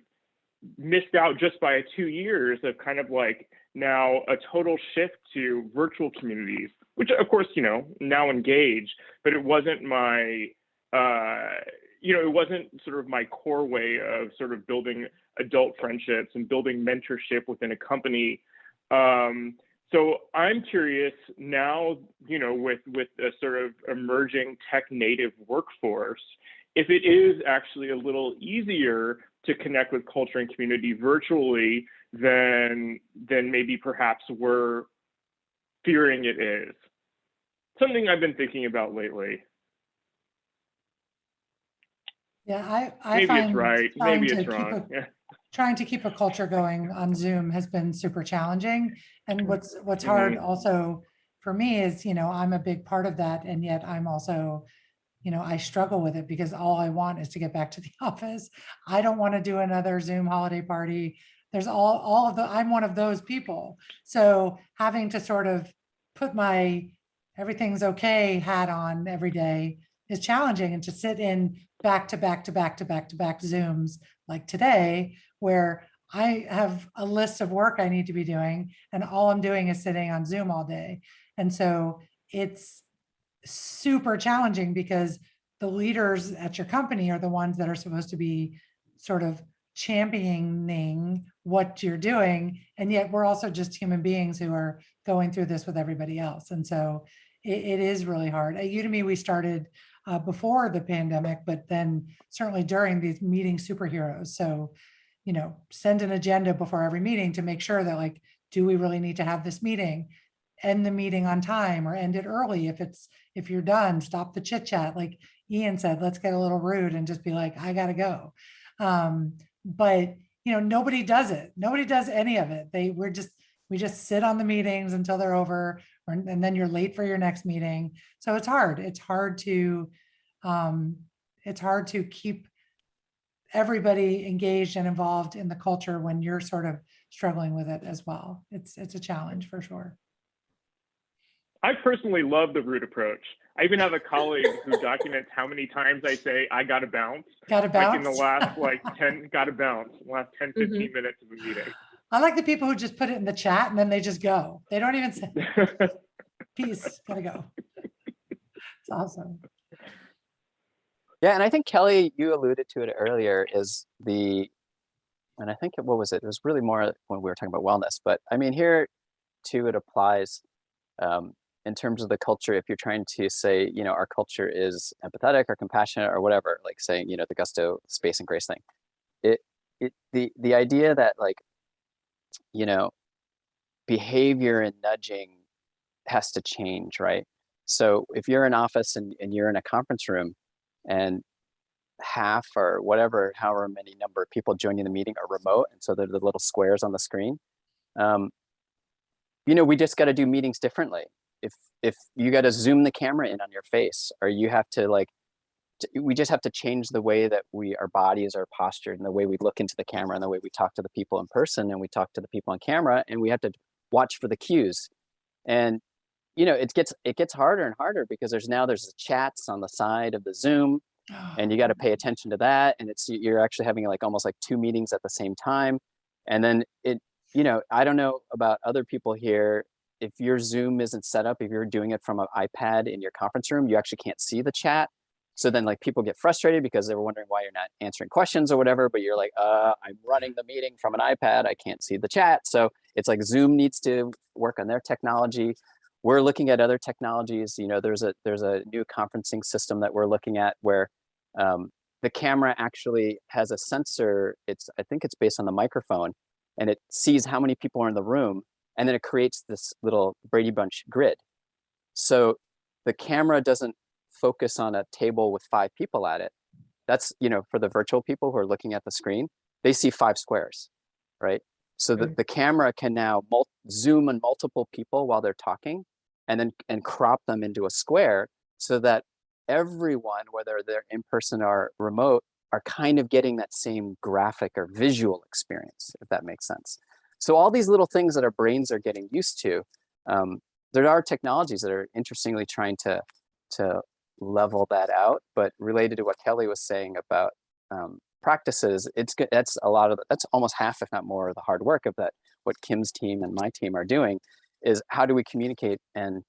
C: missed out just by 2 years of kind of like now a total shift to virtual communities, which of course, now engage, but it wasn't my, it wasn't sort of my core way of sort of building adult friendships and building mentorship within a company. So I'm curious now, with a sort of emerging tech native workforce, if it is actually a little easier to connect with culture and community virtually than maybe perhaps we're fearing it is. Something I've been thinking about lately.
B: Yeah, I
C: maybe
B: find
C: it's right, maybe it's wrong.
B: Trying to keep a culture going on Zoom has been super challenging. And what's hard also for me is, I'm a big part of that. And yet I'm also, I struggle with it because all I want is to get back to the office. I don't want to do another Zoom holiday party. There's I'm one of those people. So having to sort of put my everything's okay hat on every day is challenging, and to sit in back to back Zooms like today, where I have a list of work I need to be doing, and all I'm doing is sitting on Zoom all day. And so it's super challenging because the leaders at your company are the ones that are supposed to be sort of championing what you're doing. And yet we're also just human beings who are going through this with everybody else. And so it is really hard. At Udemy, we started before the pandemic, but then certainly during these meeting superheroes. So, you know, send an agenda before every meeting to make sure that, like, do we really need to have this meeting? End the meeting on time or end it early. If you're done, stop the chit chat. Like Ian said, let's get a little rude and just be like, I gotta go. But you know, nobody does it. Nobody does any of it. We just sit on the meetings until they're over, and then you're late for your next meeting. So it's hard. It's hard to keep everybody engaged and involved in the culture when you're sort of struggling with it as well. It's a challenge for sure.
C: I personally love the root approach. I even have a colleague who documents how many times I say, I gotta bounce.
B: Gotta bounce?
C: Like in the last gotta bounce, last 10, 15 minutes of a meeting.
B: I like the people who just put it in the chat and then they just go. They don't even say, peace, gotta go. It's awesome.
H: Yeah, and I think Kelly, you alluded to it earlier, and I think what was it? It was really more when we were talking about wellness, but I mean, here too, it applies in terms of the culture. If you're trying to say, you know, our culture is empathetic or compassionate or whatever, like saying, you know, the Gusto space and grace thing, the idea that, like, you know, behavior and nudging has to change, right? So if you're in office and you're in a conference room and half or whatever, however many number of people joining the meeting are remote, and so they're the little squares on the screen, you know, we just got to do meetings differently. If you got to zoom the camera in on your face, or you have to, like, we just have to change the way that our bodies are postured, and the way we look into the camera, and the way we talk to the people in person, and we talk to the people on camera, and we have to watch for the cues. And you know, it gets harder and harder because there's the chats on the side of the Zoom, and you got to pay attention to that, and you're actually having like almost like two meetings at the same time. And then you know, I don't know about other people here, if your Zoom isn't set up, if you're doing it from an iPad in your conference room, you actually can't see the chat. So then, like, people get frustrated because they were wondering why you're not answering questions or whatever, but you're like, I'm running the meeting from an iPad, I can't see the chat. So it's like Zoom needs to work on their technology. We're looking at other technologies. You know, there's a new conferencing system that we're looking at where the camera actually has a sensor. I think it's based on the microphone, and it sees how many people are in the room, and then it creates this little Brady Bunch grid. So the camera doesn't focus on a table with 5 people at it. That's, you know, for the virtual people who are looking at the screen, they see 5 squares, right? So the camera can now zoom on multiple people while they're talking, and crop them into a square, so that everyone, whether they're in person or remote, are kind of getting that same graphic or visual experience, if that makes sense. So all these little things that our brains are getting used to, there are technologies that are interestingly trying to level that out. But related to what Kelly was saying about practices, that's almost half, if not more, of the hard work of that. What Kim's team and my team are doing is, how do we communicate and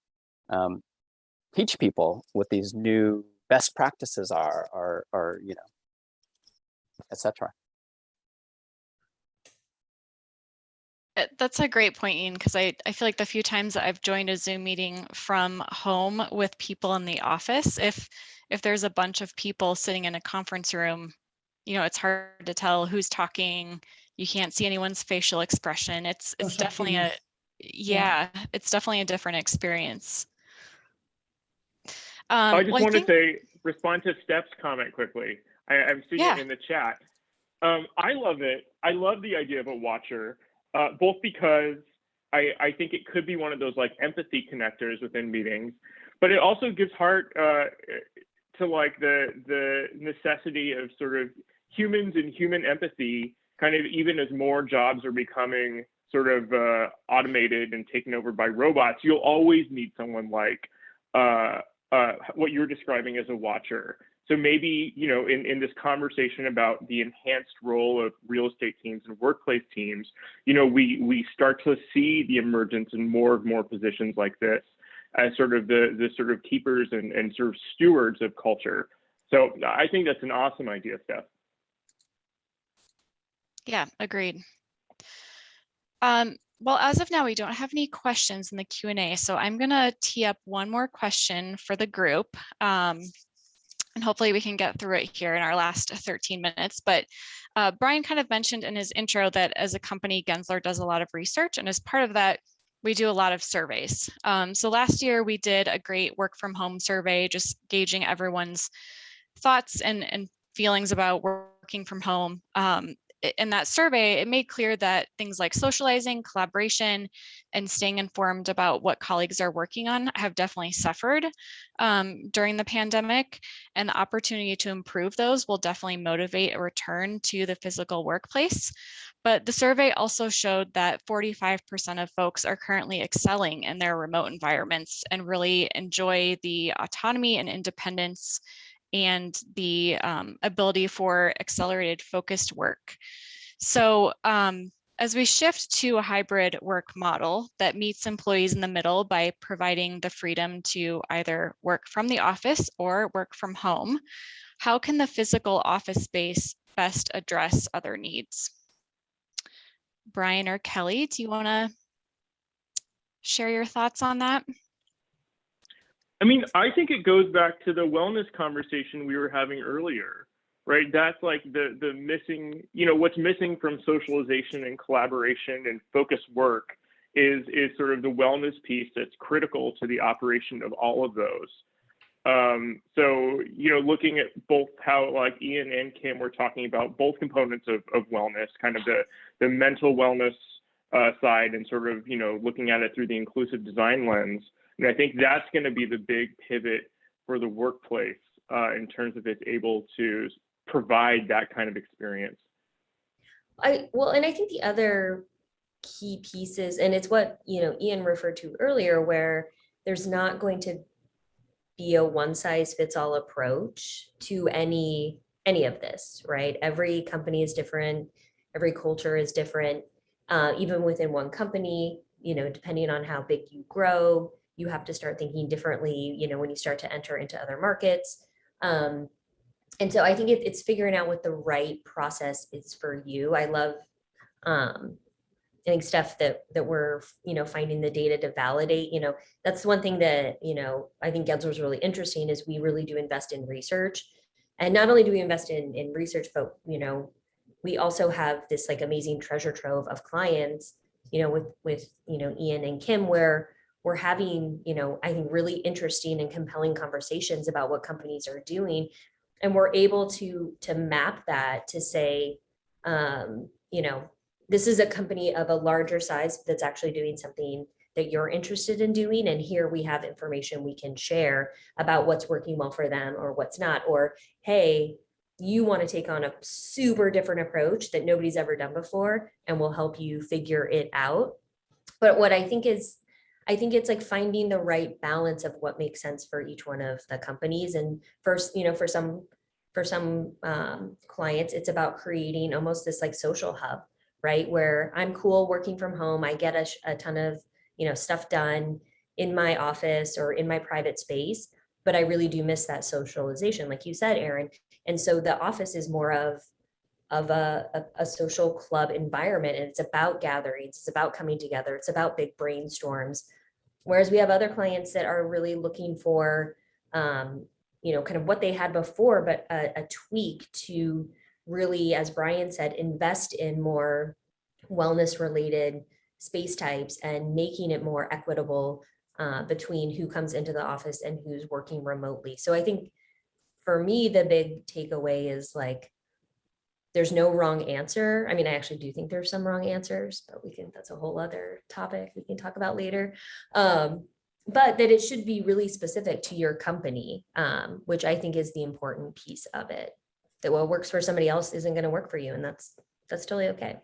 H: teach people what these new best practices are, or you know, etc.
A: That's a great point, Ian, because I feel like the few times that I've joined a Zoom meeting from home with people in the office, if there's a bunch of people sitting in a conference room, you know, it's hard to tell who's talking. You can't see anyone's facial expression. It's definitely it's definitely a different experience.
C: I just want to respond to Steph's comment quickly. I'm seeing it in the chat. I love it. I love the idea of a watcher. Both because I think it could be one of those like empathy connectors within meetings, but it also gives heart to like the necessity of sort of humans and human empathy, kind of even as more jobs are becoming sort of automated and taken over by robots. You'll always need someone like what you're describing as a watcher. So maybe, you know, in this conversation about the enhanced role of real estate teams and workplace teams, you know, we start to see the emergence in more positions like this as sort of the sort of keepers and sort of stewards of culture. So I think that's an awesome idea, Steph.
A: Yeah, agreed. Well, as of now, we don't have any questions in the Q&A, so I'm going to tee up one more question for the group. and hopefully we can get through it here in our last 13 minutes. But Brian kind of mentioned in his intro that as a company, Gensler does a lot of research, and as part of that, we do a lot of surveys. So last year we did a great work from home survey, just gauging everyone's thoughts and feelings about working from home. In that survey, it made clear that things like socializing, collaboration, and staying informed about what colleagues are working on have definitely suffered during the pandemic, and the opportunity to improve those will definitely motivate a return to the physical workplace. But the survey also showed that 45% of folks are currently excelling in their remote environments and really enjoy the autonomy and independence and the ability for accelerated focused work. So as we shift to a hybrid work model that meets employees in the middle by providing the freedom to either work from the office or work from home, how can the physical office space best address other needs? Brian or Kelly, do you want to share your thoughts on that?
C: I mean, I think it goes back to the wellness conversation we were having earlier, right? That's like the missing, what's missing from socialization and collaboration and focused work is sort of the wellness piece that's critical to the operation of all of those. So, looking at both how like Ian and Kim were talking about both components of wellness, kind of the mental wellness side and sort of, looking at it through the inclusive design lens. And I think that's going to be the big pivot for the workplace in terms of it's able to provide that kind of experience.
G: And I think the other key pieces, and it's what, Ian referred to earlier, where there's not going to be a one size fits all approach to any of this, right? Every company is different. Every culture is different. Even within one company, depending on how big you grow, you have to start thinking differently, when you start to enter into other markets. And so I think it's figuring out what the right process is for you. I love, I think stuff that we're, finding the data to validate, that's one thing that, I think Gensler is really interesting is we really do invest in research. And not only do we invest in research, but, we also have this like amazing treasure trove of clients, with Ian and Kim, where we're having, I think really interesting and compelling conversations about what companies are doing. And we're able to map that to say, this is a company of a larger size that's actually doing something that you're interested in doing. And here we have information we can share about what's working well for them or what's not. Or, hey, you want to take on a super different approach that nobody's ever done before, and we'll help you figure it out. But what I think it's like finding the right balance of what makes sense for each one of the companies. And first, for some clients, it's about creating almost this like social hub, right? Where I'm cool working from home. I get a ton of, stuff done in my office or in my private space, but I really do miss that socialization, like you said, Erin. And so the office is more of a social club environment, and it's about gatherings, it's about coming together, it's about big brainstorms. Whereas we have other clients that are really looking for, kind of what they had before, but a tweak to really, as Brian said, invest in more wellness related space types and making it more equitable between who comes into the office and who's working remotely. So I think for me, the big takeaway is like, there's no wrong answer. I mean, I actually do think there's some wrong answers, but that's a whole other topic we can talk about later. But that it should be really specific to your company, which I think is the important piece of it. That what works for somebody else isn't going to work for you, and that's totally okay.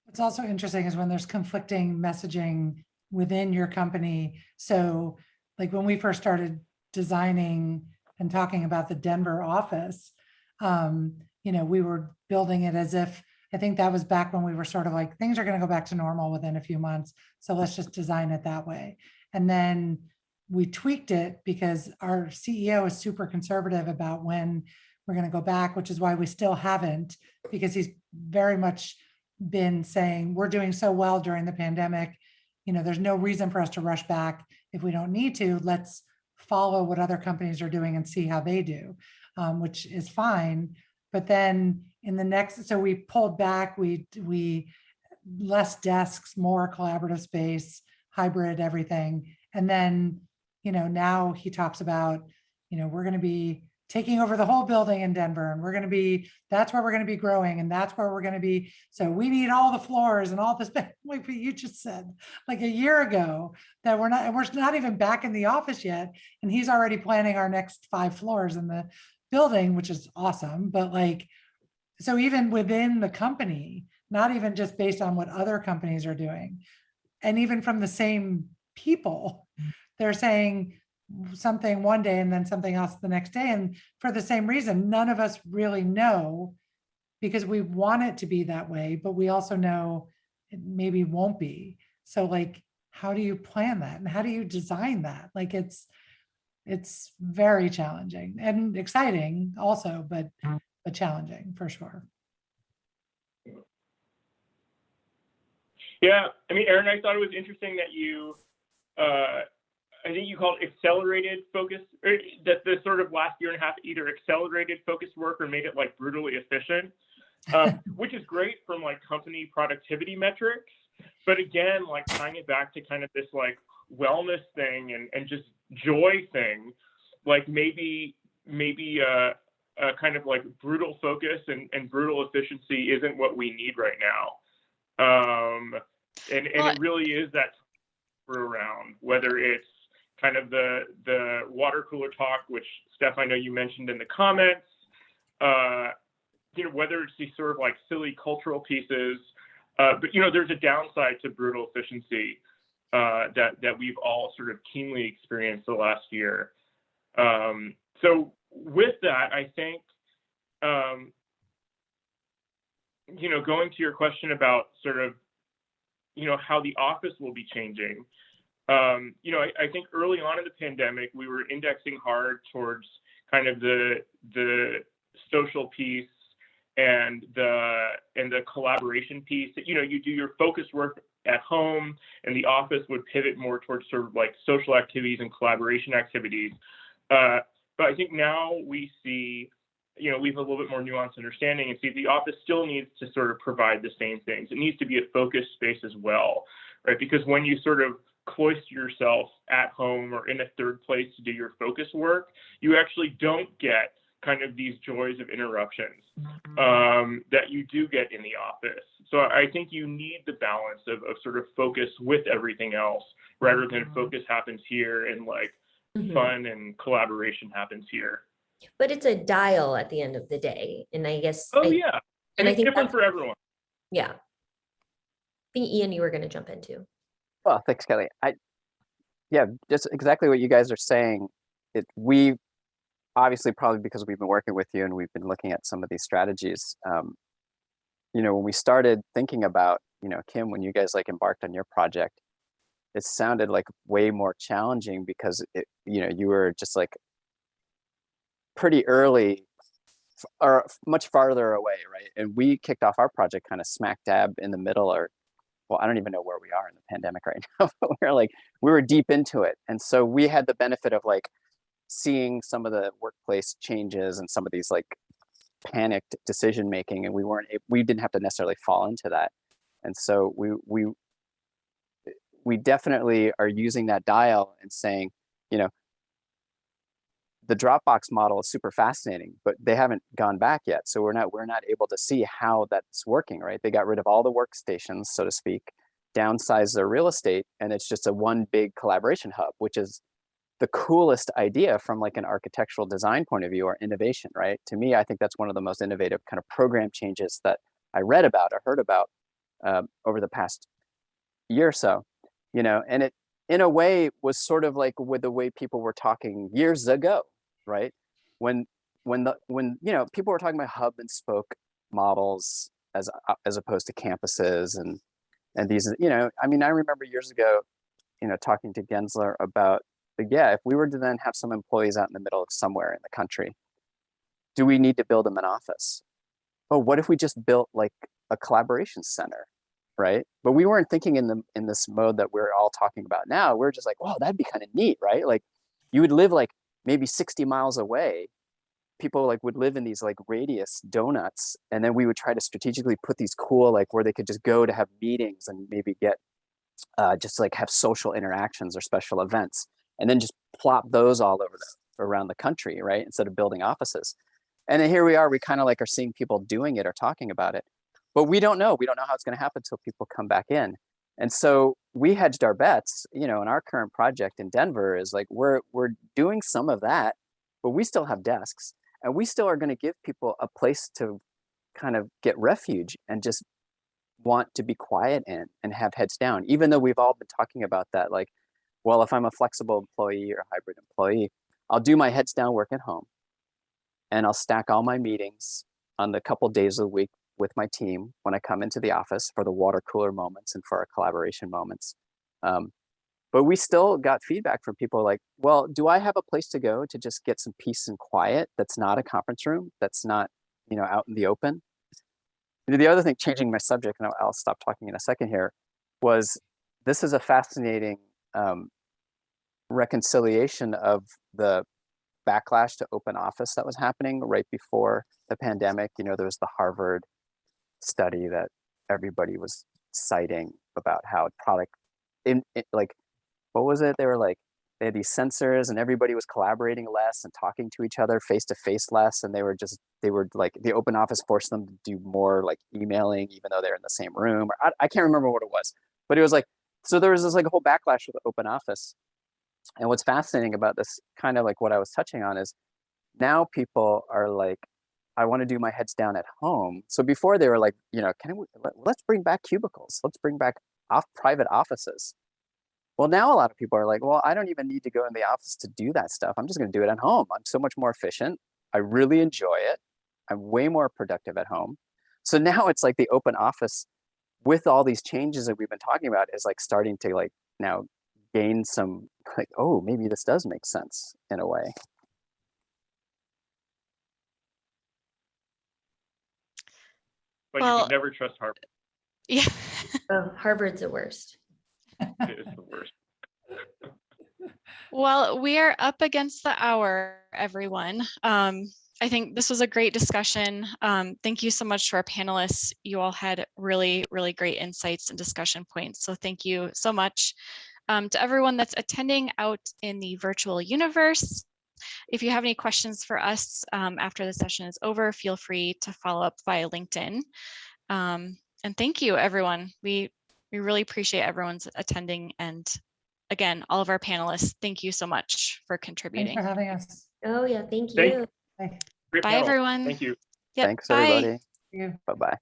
B: What's also interesting is when there's conflicting messaging within your company. So like when we first started designing and talking about the Denver office, we were building it as if, I think that was back when we were sort of like, things are going to go back to normal within a few months. So let's just design it that way. And then we tweaked it because our CEO is super conservative about when we're going to go back, which is why we still haven't, because he's very much been saying we're doing so well during the pandemic. There's no reason for us to rush back if we don't need to. Let's follow what other companies are doing and see how they do, which is fine. But then in the next, so we pulled back, we less desks, more collaborative space, hybrid, everything. And then, now he talks about, we're going to be taking over the whole building in Denver, and that's where we're going to be growing, and that's where we're going to be. So we need all the floors and all this, like you just said, like a year ago, that we're not even back in the office yet. And he's already planning our next 5 floors in the building, which is awesome. But so even within the company, not even just based on what other companies are doing, and even from the same people, they're saying something one day and then something else the next day. And for the same reason, none of us really know, because we want it to be that way, but we also know it maybe won't be. So how do you plan that? And how do you design that? It's very challenging and exciting also, but challenging for sure.
C: Yeah, I mean, Erin, I thought it was interesting that you, I think you called accelerated focus, or that the sort of last year and a half either accelerated focused work or made it brutally efficient, which is great from company productivity metrics. But again, tying it back to kind of this wellness thing and just joy thing, maybe a kind of brutal focus and brutal efficiency isn't what we need right now. And it really is that around, whether it's kind of the water cooler talk, which Steph, I know you mentioned in the comments, whether it's these sort of silly cultural pieces, but there's a downside to brutal efficiency that we've all sort of keenly experienced the last year. So with that, I think, going to your question about sort of, how the office will be changing. I think early on in the pandemic, we were indexing hard towards kind of the social piece and the collaboration piece. You do your focus work at home, and the office would pivot more towards sort of social activities and collaboration activities. But I think now we see, we have a little bit more nuanced understanding and see the office still needs to sort of provide the same things. It needs to be a focused space as well, right? Because when you sort of cloister yourself at home or in a third place to do your focus work, you actually don't get kind of these joys of interruptions that you do get in the office. So I think you need the balance of sort of focus with everything else, rather than focus happens here and fun and collaboration happens here.
G: But it's a dial at the end of the day. And I guess.
C: Yeah. And
G: I
C: it's
G: think
C: different for everyone.
G: Yeah. I think Ian, you were going to jump in too.
H: Well, thanks, Kelly. Yeah, just exactly what you guys are saying. We obviously, probably because we've been working with you and we've been looking at some of these strategies. When we started thinking about, Kim, when you guys embarked on your project, it sounded way more challenging because you were just pretty early or much farther away, right? And we kicked off our project kind of smack dab in the middle, or well, I don't even know where we are in the pandemic right now, but we were deep into it. And so we had the benefit of seeing some of the workplace changes and some of these panicked decision making, and we didn't have to necessarily fall into that. And so we definitely are using that dial and saying, the Dropbox model is super fascinating, but they haven't gone back yet. So we're not able to see how that's working, right? They got rid of all the workstations, so to speak, downsized their real estate, and it's just a one big collaboration hub, which is the coolest idea from an architectural design point of view or innovation, right? To me, I think that's one of the most innovative kind of program changes that I read about or heard about over the past year or so, and it in a way was sort of with the way people were talking years ago, right? When people were talking about hub and spoke models as opposed to campuses and these, I remember years ago, talking to Gensler about, if we were to then have some employees out in the middle of somewhere in the country, do we need to build them an office? Oh, what if we just built a collaboration center, right? But we weren't thinking in this mode that we're all talking about now. We're just oh, that'd be kind of neat, right? you would live like maybe 60 miles away. People like would live in these like radius donuts, and then we would try to strategically put these cool like where they could just go to have meetings and maybe get just like have social interactions or special events, and then just plop those all over around the country, right? Instead of building offices. And then here we are, we kind of like are seeing people doing it or talking about it, but we don't know how it's going to happen until people come back in. And so we hedged our bets, you know, in our current project in Denver is like, we're doing some of that, but we still have desks, and we still are going to give people a place to kind of get refuge and just want to be quiet in and have heads down, even though we've all been talking about that. Like, well, if I'm a flexible employee or a hybrid employee, I'll do my heads down work at home, and I'll stack all my meetings on the couple days a week with my team when I come into the office for the water cooler moments and for our collaboration moments. But we still got feedback from people like, well, do I have a place to go to just get some peace and quiet that's not a conference room, that's not, you know, out in the open? The other thing, changing my subject, and I'll stop talking in a second here, was this is a fascinating reconciliation of the backlash to open office that was happening right before the pandemic. You know, there was the Harvard study that everybody was citing about how product like, what was it? They were like, they had these sensors and everybody was collaborating less and talking to each other face to face less. And they were like, the open office forced them to do more like emailing, even though they're in the same room. Or I can't remember what it was, but it was like, so there was this like a whole backlash with the open office. And what's fascinating about this, kind of like what I was touching on, is now people are like, I want to do my heads down at home. So before they were like, you know, let's bring back cubicles. Let's bring back private offices. Well, now a lot of people are like, well, I don't even need to go in the office to do that stuff. I'm just going to do it at home. I'm so much more efficient. I really enjoy it. I'm way more productive at home. So now it's like the open office, with all these changes that we've been talking about, is like starting to like now gain some like, oh, maybe this does make sense in a way.
C: But
A: Well,
C: you can never trust Harvard.
A: Yeah.
G: Oh, Harvard's the worst.
C: It is the worst.
A: Well, we are up against the hour, everyone. I think this was a great discussion. Thank you so much to our panelists. You all had really, really great insights and discussion points. So thank you so much. To everyone that's attending out in the virtual universe, if you have any questions for us after the session is over, feel free to follow up via LinkedIn. And thank you, everyone. We really appreciate everyone's attending. And again, all of our panelists, thank you so much for contributing.
B: Thanks for having us.
G: Oh yeah, thank you.
B: Bye.
C: Great
A: Bye,
C: panel.
A: everyone.
C: Thank you.
A: Yep,
H: Thanks,
A: bye.
H: everybody.
B: See you.
H: Bye-bye.